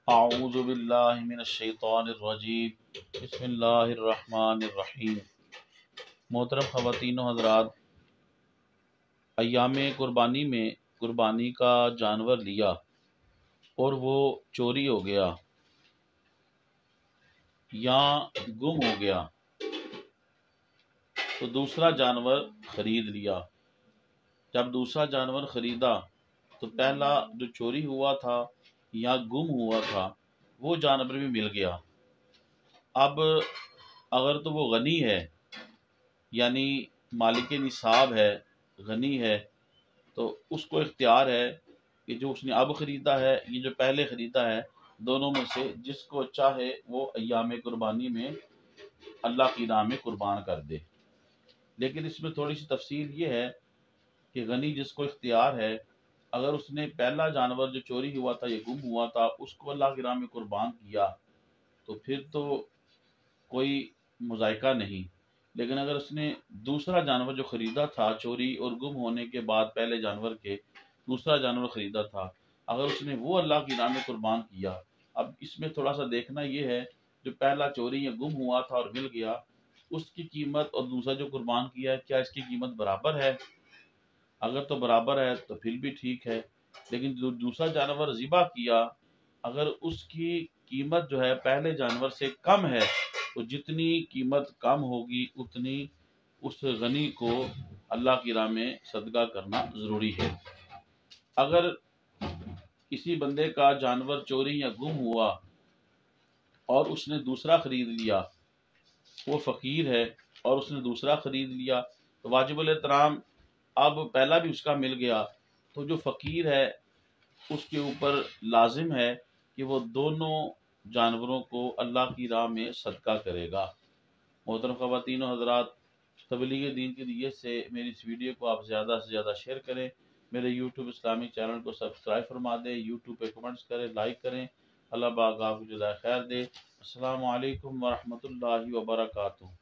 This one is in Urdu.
اعوذ باللہ من الشیطان الرجیم، بسم اللہ الرحمن الرحیم۔ محترم خواتین و حضرات، ایام قربانی میں قربانی کا جانور لیا اور وہ چوری ہو گیا یا گم ہو گیا تو دوسرا جانور خرید لیا۔ جب دوسرا جانور خریدا تو پہلا جو چوری ہوا تھا یا گم ہوا تھا وہ جانور بھی مل گیا۔ اب اگر تو وہ غنی ہے، یعنی مالک نصاب ہے، غنی ہے، تو اس کو اختیار ہے کہ جو اس نے اب خریدا ہے یہ جو پہلے خریدا ہے، دونوں میں سے جس کو چاہے وہ ایام قربانی میں اللہ کی راہ میں قربان کر دے۔ لیکن اس میں تھوڑی سی تفصیل یہ ہے کہ غنی جس کو اختیار ہے، اگر اس نے پہلا جانور جو چوری ہوا تھا یا گم ہوا تھا اس کو اللہ کی راہ میں قربان کیا تو پھر تو کوئی مذائقہ نہیں۔ لیکن اگر اس نے دوسرا جانور جو خریدا تھا، چوری اور گم ہونے کے بعد پہلے جانور کے دوسرا جانور خریدا تھا، اگر اس نے وہ اللہ کی راہ میں قربان کیا، اب اس میں تھوڑا سا دیکھنا یہ ہے جو پہلا چوری یا گم ہوا تھا اور مل گیا اس کی قیمت اور دوسرا جو قربان کیا ہے کیا اس کی قیمت برابر ہے؟ اگر تو برابر ہے تو پھر بھی ٹھیک ہے، لیکن جو دوسرا جانور ذبح کیا اگر اس کی قیمت جو ہے پہلے جانور سے کم ہے تو جتنی قیمت کم ہوگی اتنی اس غنی کو اللہ کی راہ میں صدقہ کرنا ضروری ہے۔ اگر کسی بندے کا جانور چوری یا گم ہوا اور اس نے دوسرا خرید لیا، وہ فقیر ہے اور اس نے دوسرا خرید لیا تو واجب الاحترام اب پہلا بھی اس کا مل گیا تو جو فقیر ہے اس کے اوپر لازم ہے کہ وہ دونوں جانوروں کو اللہ کی راہ میں صدقہ کرے گا۔ محترم خواتین و حضرات، تبلیغ دین کی نیت سے میری اس ویڈیو کو آپ زیادہ سے زیادہ شیئر کریں، میرے یوٹیوب اسلامک چینل کو سبسکرائب فرما دیں، یوٹیوب پہ کمنٹس کریں، لائک کریں۔ اللہ پاک آپ کو جزائے خیر دے۔ السلام علیکم ورحمۃ اللہ وبرکاتہ۔